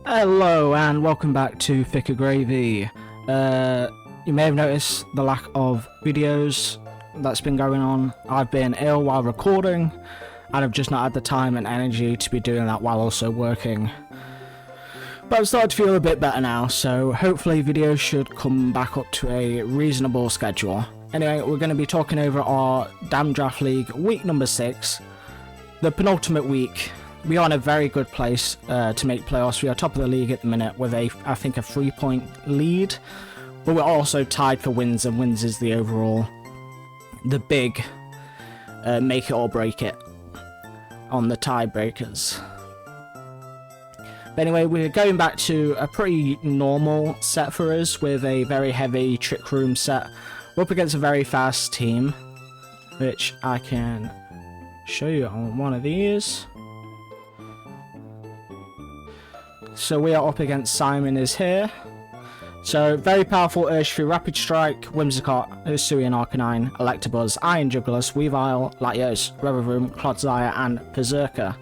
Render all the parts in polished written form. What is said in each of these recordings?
Hello and welcome back to Thicker Gravy. You may have noticed the lack of videos that's been going on. I've been ill while recording and I've just not had the time and energy to be doing that while also working. But I'm starting to feel a bit better now, so hopefully videos should come back up to a reasonable schedule. Anyway, we're going to be talking over our Damn Draft League week number 6, the penultimate week. We are in a very good place to make playoffs. We are top of the league at the minute with I think a 3-point lead, but we're also tied for wins, and wins is the big make it or break it on the tiebreakers. But anyway, we're going back to a pretty normal set for us with a very heavy trick room set. We're up against a very fast team, which I can show you on one of these. So we are up against Simon is here. So very powerful Urshifu, Rapid Strike, Whimsicott, Hisuian Arcanine, Electabuzz, Iron Jugulis, Weavile, Latios, Revavroom, Clodsire, and Berserker.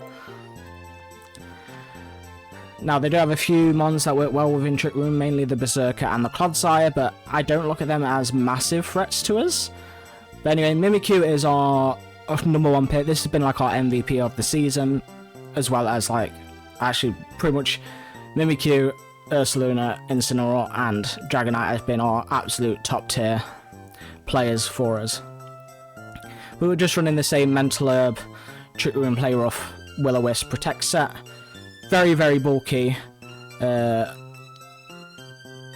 Now they do have a few mons that work well within Trick Room, mainly the Berserker and the Clodsire, but I don't look at them as massive threats to us. But anyway, Mimikyu is our #1 pick. This has been like our MVP of the season, as well as like actually pretty much Mimikyu, Ursaluna, Incineroar, and Dragonite has been our absolute top tier players for us. We were just running the same Mental Herb, Trick Room, Play Rough, Will-O-Wisp, Protect set. Very, very bulky. Not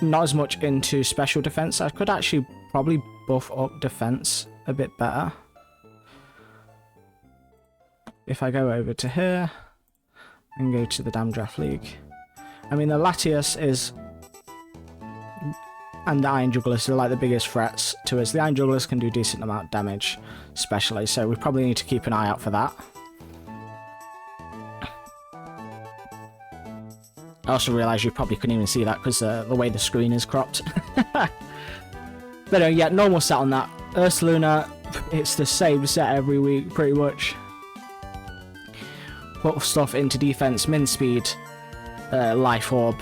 as much into special defense. I could actually probably buff up defense a bit better. If I go over to here and go to the Damn Draft League. I mean, the Latios and the Iron Jugulis are like the biggest threats to us. The Iron Jugulis can do a decent amount of damage, especially, so we probably need to keep an eye out for that. I also realised you probably couldn't even see that because the way the screen is cropped. But yeah, normal set on that. Ursaluna, it's the same set every week, pretty much. Put stuff into defense, min speed, life orb.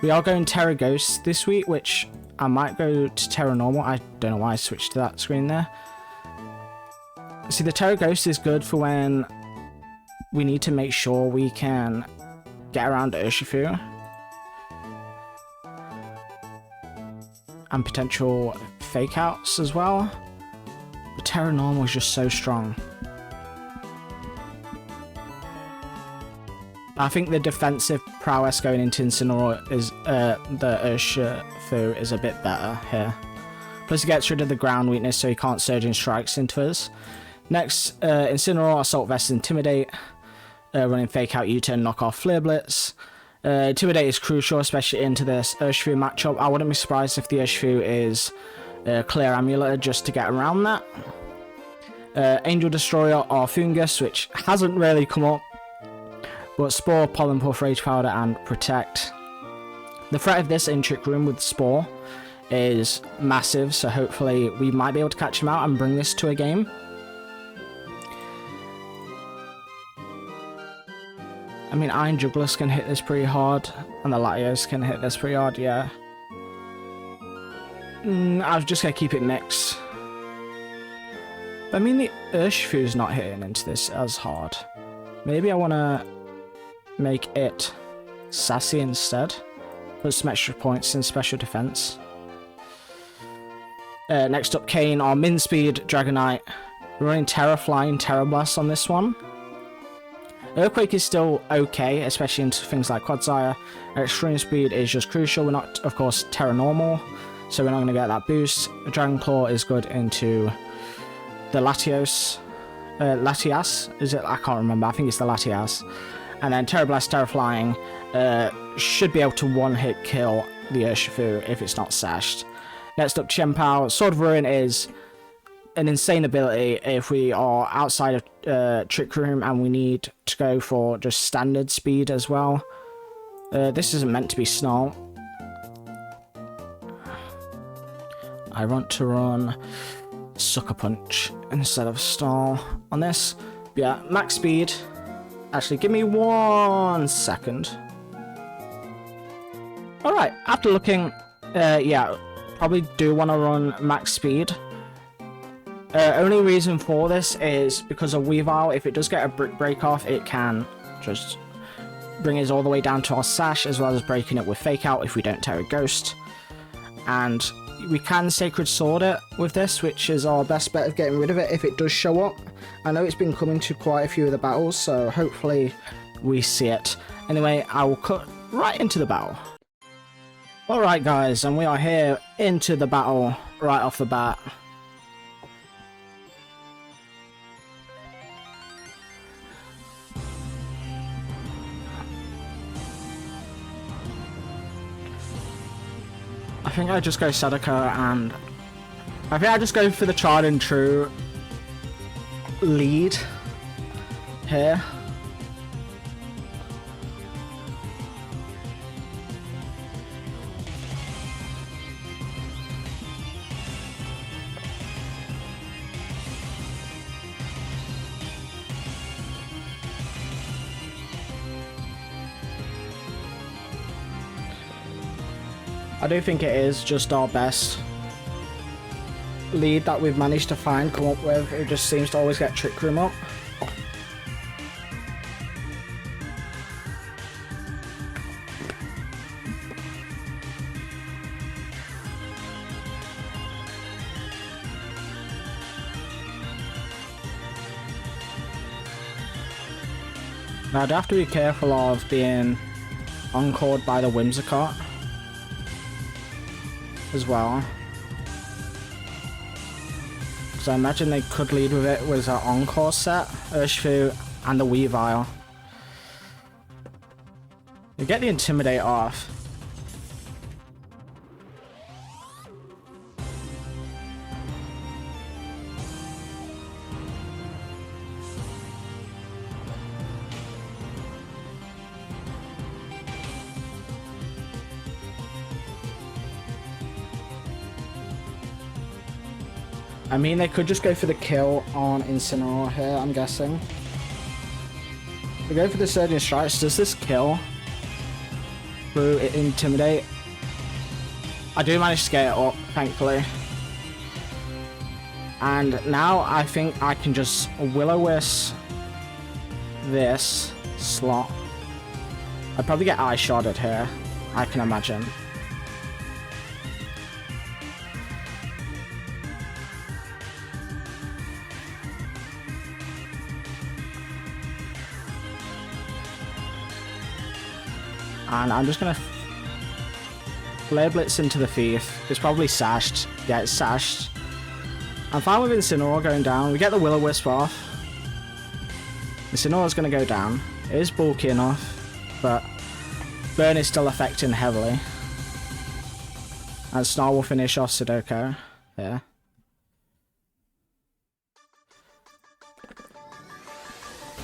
We are going Terra Ghost this week, which I might go to Terra Normal. I don't know why I switched to that screen there. See, the Terra Ghost is good for when we need to make sure we can get around Urshifu and potential fake outs as well. The Terra Normal is just so strong. I think the defensive prowess going into Incineroar is the Urshifu is a bit better here. Plus it gets rid of the ground weakness so he can't surge in strikes into us. Next, Incineroar, Assault Vest, Intimidate. Running Fake Out, U-Turn, Knock Off, Flare Blitz. Intimidate is crucial, especially into this Urshifu matchup. I wouldn't be surprised if the Urshifu is Clear Amulet just to get around that. Angel Destroyer or Fungus, which hasn't really come up. But Spore, Pollen Puff, Rage Powder, and Protect. The threat of this in Trick Room with Spore is massive, so hopefully we might be able to catch him out and bring this to a game. I mean, Iron Jugulis can hit this pretty hard, and the Latios can hit this pretty hard, yeah. I was just going to keep it mixed. I mean, the Urshifu's not hitting into this as hard. Maybe I want to make it Sassy instead. Put some extra points in special defense. Next up, Kane, our min speed Dragonite. We're running Terra Flying, Terra Blast on this one. Earthquake is still okay, especially into things like Quadsire. Extreme Speed is just crucial. We're not, of course, Terra Normal, so we're not going to get that boost. Dragon Claw is good into the Latios. Latias, is it? I can't remember. I think it's the Latias. And then Terra Blast, Terra Flying should be able to one-hit kill the Urshifu if it's not sashed. Next up, Chien-Pao. Sword of Ruin is an insane ability if we are outside of Trick Room and we need to go for just standard speed as well. This isn't meant to be Snarl. I want to run Sucker Punch instead of Snarl on this. But yeah, max speed. Actually, give me 1 second. Alright, after looking, yeah, probably do want to run max speed. Only reason for this is because of Weavile, if it does get a brick break off, it can just bring us all the way down to our sash, as well as breaking it with Fake Out if we don't tear a ghost. And we can Sacred Sword it with this, which is our best bet of getting rid of it if it does show up. I know it's been coming to quite a few of the battles, so hopefully we see it. Anyway, I will cut right into the battle. Alright guys, and we are here into the battle right off the bat. I think I just go Syndicate, and I think I just go for the tried and true lead here. I do think it is just our best lead that we've managed to come up with. It just seems to always get Trick Room up. Now I'd have to be careful of being encored by the Whimsicott as well, because I imagine they could lead with it with an Encore set, Urshifu and the Weavile. You get the Intimidate off. I mean, they could just go for the kill on Incineroar here, I'm guessing. They go for the Surging Strikes. Does this kill through Intimidate? I do manage to get it up, thankfully. And now I think I can just Will-O-Wisp this slot. I'd probably get Ice Sharded here, I can imagine. And I'm just going to Flare Blitz into the Thief. It's probably sashed. Yeah, it's sashed. I'm fine with Incineroar going down. We get the Will-O-Wisp off. Incineroar's going to go down. It is bulky enough, but Burn is still affecting heavily. And Snarl will finish off Sudoku. Yeah.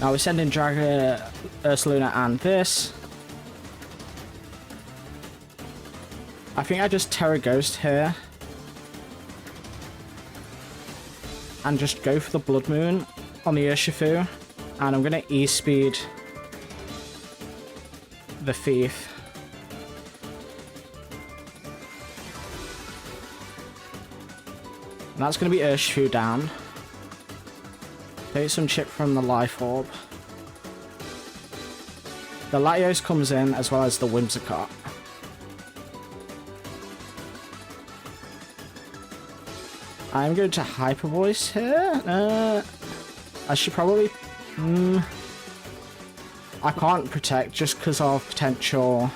Now we're sending Dragon, Ursaluna and this. I think I just Terra Ghost here. And just go for the Blood Moon on the Urshifu. And I'm going to E-Speed the Thief. And that's going to be Urshifu down. Take some chip from the Life Orb. The Latios comes in as well as the Whimsicott. I'm going to Hyper Voice here. I should probably... I can't Protect just because of potential...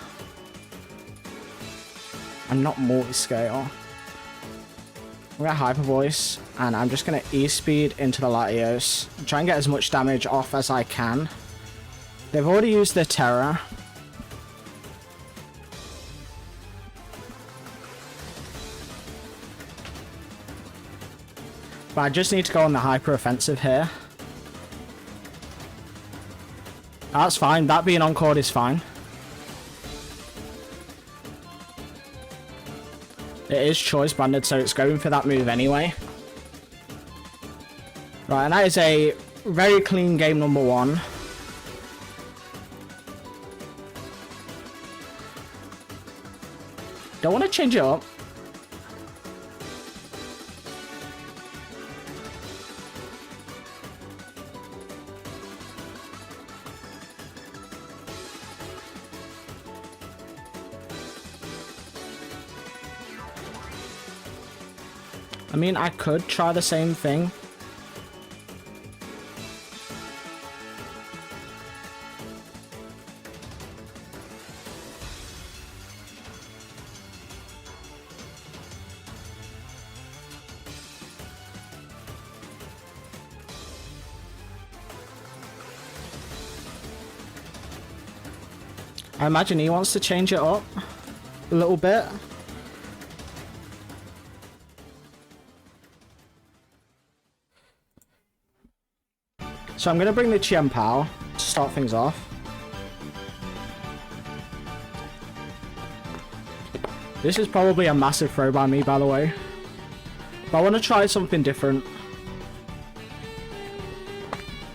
I'm not multi-scale. I'm going to Hyper Voice, and I'm just going to E-Speed into the Latios. Try and get as much damage off as I can. They've already used their Terra. But I just need to go on the hyper offensive here. That's fine. That being encored is fine. It is choice banded, so it's going for that move anyway. Right, and that is a very clean game number 1. Don't want to change it up. I mean, I could try the same thing. I imagine he wants to change it up a little bit. So I'm going to bring the Chien Pao to start things off. This is probably a massive throw by me, by the way. But I want to try something different.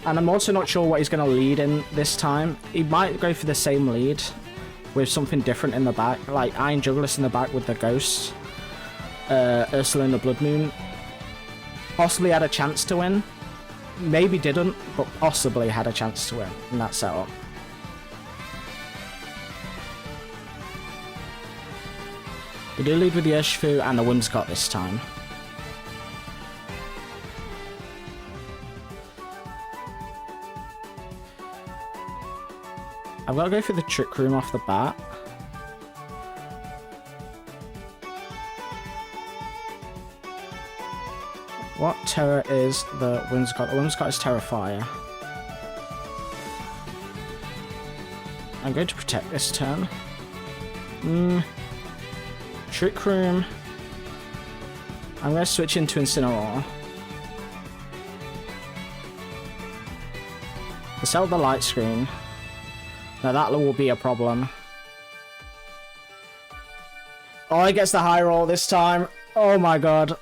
And I'm also not sure what he's going to lead in this time. He might go for the same lead with something different in the back. Like Iron Jugglerist in the back with the Ghost. Ursula in the Blood Moon. Possibly had a chance to win. Maybe didn't, but possibly had a chance to win in that setup. We do lead with the Urshifu and the Whimsicott this time. I've got to go for the Trick Room off the bat. What terror is the Whimsicott? The Whimsicott is Terra Fire. I'm going to protect this turn. Trick Room. I'm going to switch into Incineroar. To sell the Light Screen. Now that will be a problem. Oh, he gets the high roll this time. Oh my god.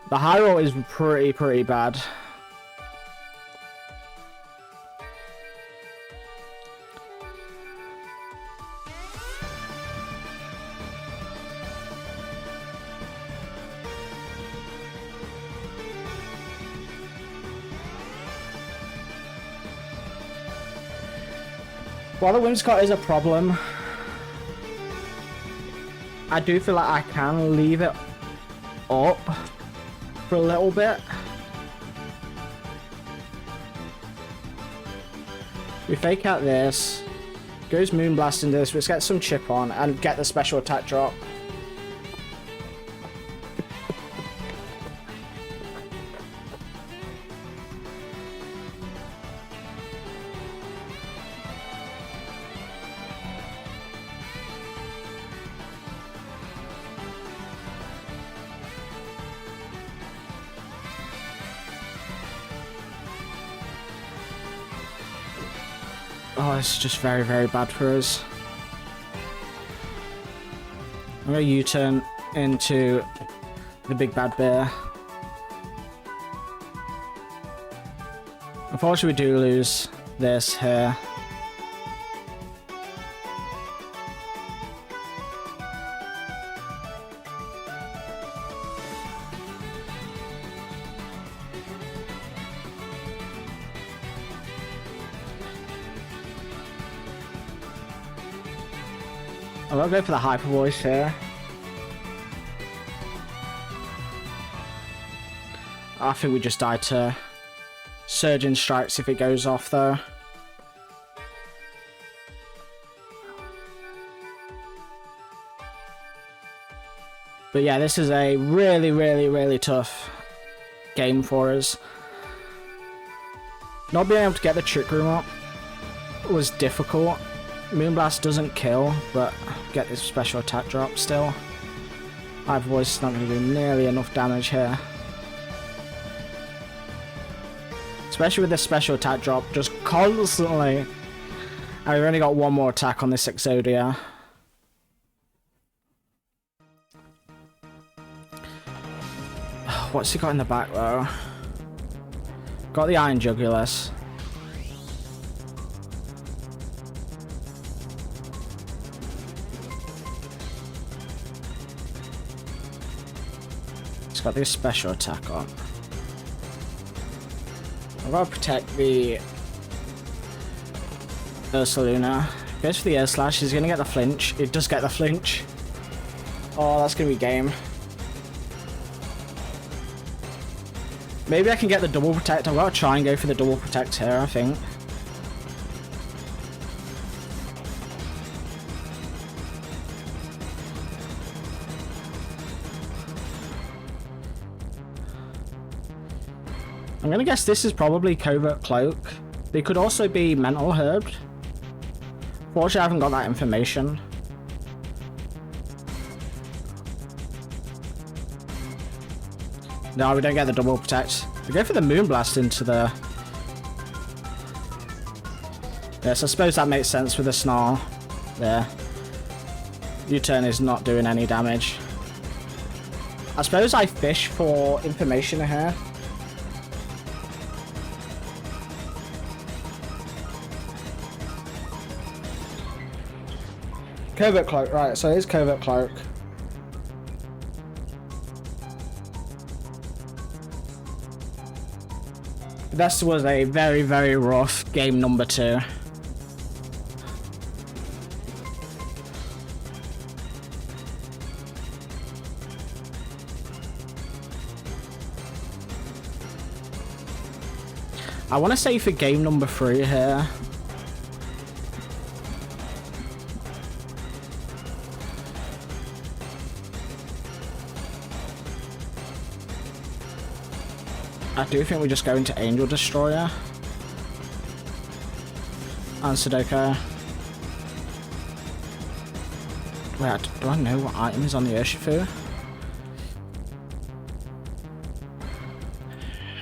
The high roll is pretty bad. While the Whimsicott is a problem, I do feel like I can leave it up for a little bit. We fake out this, goes Moonblast into this, let's get some chip on and get the special attack drop. Oh, it's just very bad for us. I'm going to U-turn into the Big Bad Bear. Unfortunately, we do lose this here. I'll go for the Hyper Voice here. I think we just die to Surging Strikes if it goes off though. But yeah, this is a really tough game for us. Not being able to get the Trick Room up was difficult. Moonblast doesn't kill, but get this special attack drop still. Hyper Voice is not going to do nearly enough damage here. Especially with this special attack drop, just constantly. And we've only got one more attack on this Exodia. What's he got in the back though? Got the Iron Juggulus. got this special attack on. I've got to protect the Ursaluna. Goes for the air slash. He's going to get the flinch. It does get the flinch. Oh, that's going to be game. Maybe I can get the double protect. I've got to try and go for the double protect here, I think. I'm going to guess this is probably Covert Cloak. They could also be Mental Herb. Fortunately, I haven't got that information. No, we don't get the double protect. We go for the Moonblast into the... Yes, I suppose that makes sense with the Snarl there. U-turn is not doing any damage. I suppose I fish for information here. Covert Cloak, right, so it is Covert Cloak. This was a very, very rough game number 2. I want to say for game number 3 here. I do think we just go into Angel Destroyer and Sudoku. Wait, do I know what item is on the Urshifu?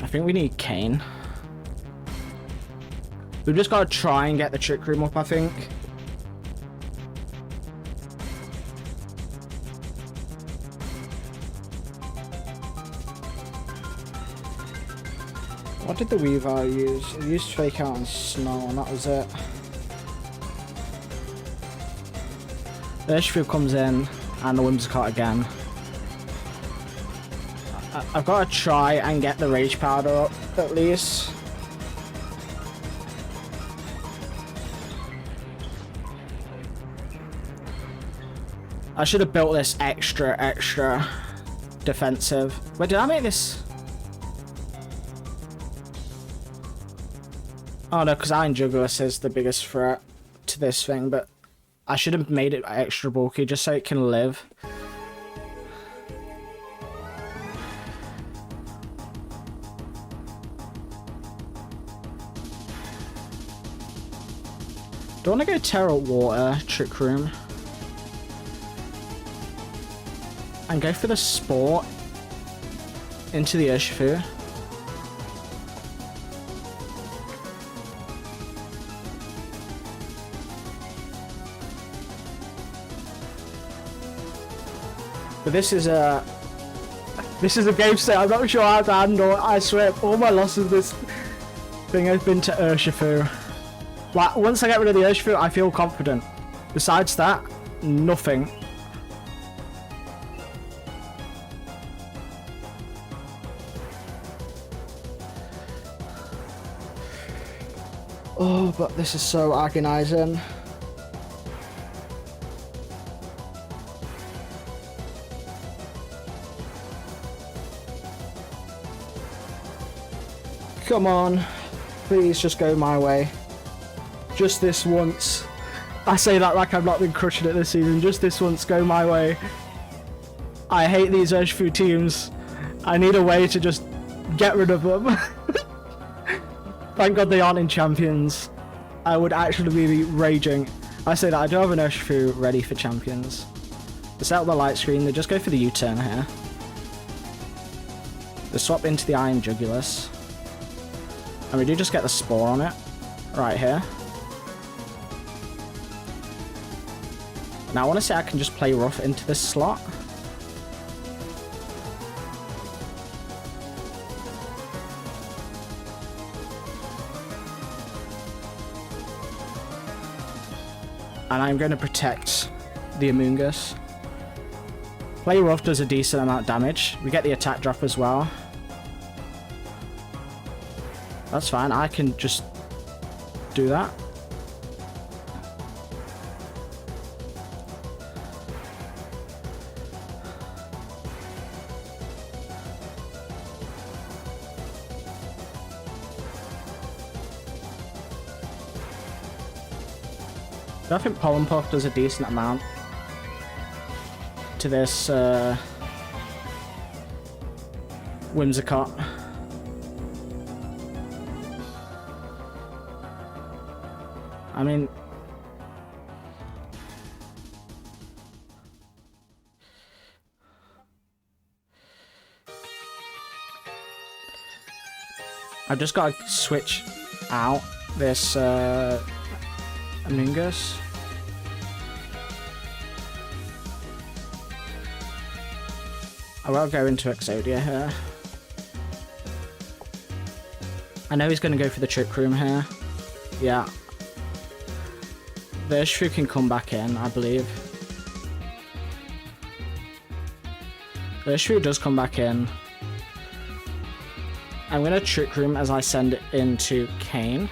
I think we need Kane. We've just got to try and get the Trick Room up, I think. What did the Weavile use? It used Fake Out and Snow, and that was it. The Urshifu comes in, and the Whimsicott again. I've got to try and get the Rage Powder up, at least. I should have built this extra defensive. Wait, did I make this? Oh no, because Iron Jugulis is the biggest threat to this thing, but I should have made it extra bulky just so it can live. Don't want to go Terra Water, Trick Room. And go for the Sport into the Urshifu. But this is a game state I'm not sure how to handle. I swear, all my losses this thing has been to Urshifu. Like, once I get rid of the Urshifu, I feel confident. Besides that, nothing. Oh, but this is so agonizing. Come on, please just go my way. Just this once. I say that like I've not been crushing it this season. Just this once, go my way. I hate these Urshifu teams. I need a way to just get rid of them. Thank God they aren't in Champions. I would actually be raging. I say that I do have an Urshifu ready for Champions. They set up the light screen, they just go for the U-turn here. They swap into the Iron Jugulis. And we do just get the Spore on it. Right here. Now I want to say I can just play rough into this slot. And I'm going to protect the Amoonguss. Play Rough does a decent amount of damage. We get the attack drop as well. That's fine, I can just do that. I think Pollen Puff does a decent amount to this Whimsicott. I mean, I've just got to switch out this Amoonguss. I will go into Exodia here. I know he's going to go for the Trick Room here. Yeah. The Urshifu can come back in, I believe. The Urshifu does come back in. I'm going to Trick Room as I send it into Kane.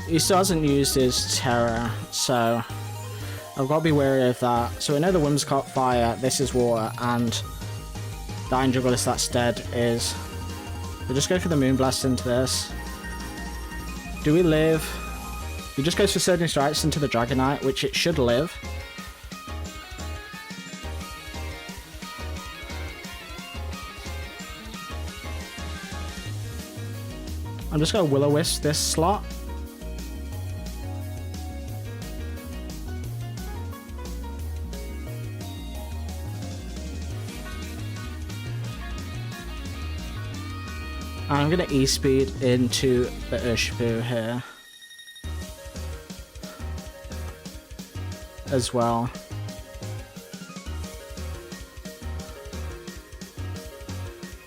He still hasn't used his Terror, so I've got to be wary of that. So we know the Whimsicott Fire, this is Water, and the Iron Juggler that's dead is... We'll just go for the Moonblast into this. Do we live? He just goes for Surging Strikes into the Dragonite, which it should live. I'm just going to Will-O-Wisp this slot. I'm going to E-Speed into the Urshifu here as well.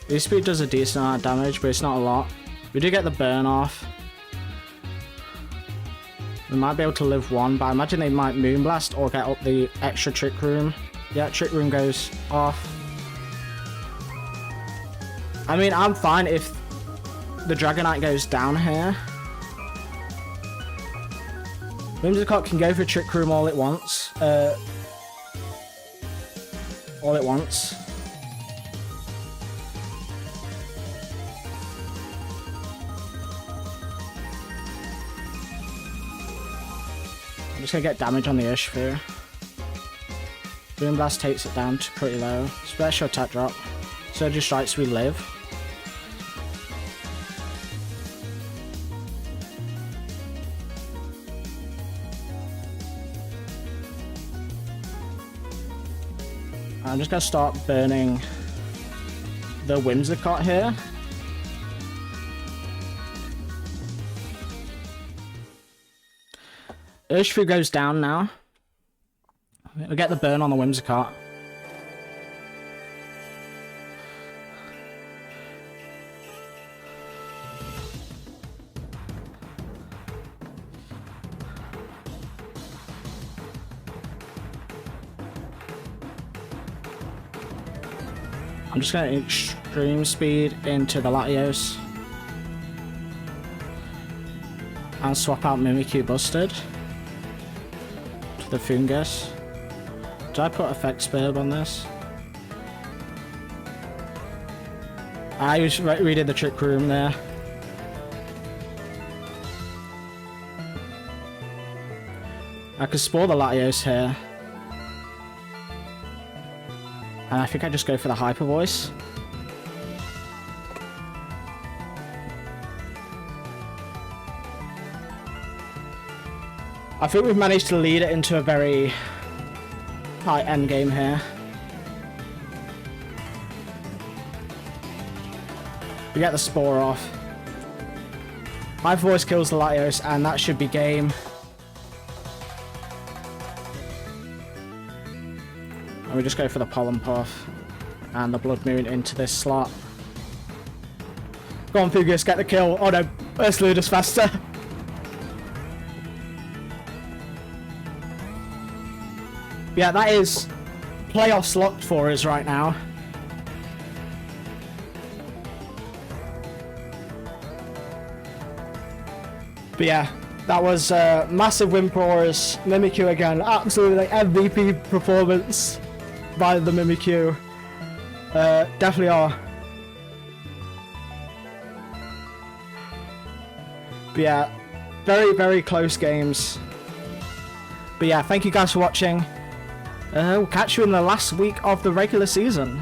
E-Speed does a decent amount of damage, but it's not a lot. We do get the burn off. We might be able to live one, but I imagine they might Moonblast or get up the extra Trick Room. Yeah, Trick Room goes off. I mean, I'm fine if the Dragonite goes down here. Whimsicott can go for Trick Room all it wants. All it wants. I'm just gonna get damage on the Urshifu. Moonblast takes it down to pretty low. Special attack drop. Surging Strikes, we live. I'm just going to start burning the Whimsicott here. Urshifu goes down now. We get the burn on the Whimsicott. I'm just going to Extreme Speed into the Latios. And swap out Mimikyu Busted to the Fungus. Did I put Effect Spurb on this? I was redid the Trick Room there. I could Spore the Latios here. And I think I just go for the Hyper Voice. I think we've managed to lead it into a very high end game here. We get the Spore off. Hyper Voice kills the Latios, and that should be game. And we just go for the Pollen Puff and the Blood Moon into this slot. Got Go on, Fugus, get the kill. Oh no, let's Ludus faster. Yeah, that is playoffs locked for us right now. But yeah, that was a massive win for us. Mimikyu again, absolutely MVP performance by the Mimikyu. Definitely are. But yeah, very, very close games. But yeah, thank you guys for watching. We'll catch you in the last week of the regular season.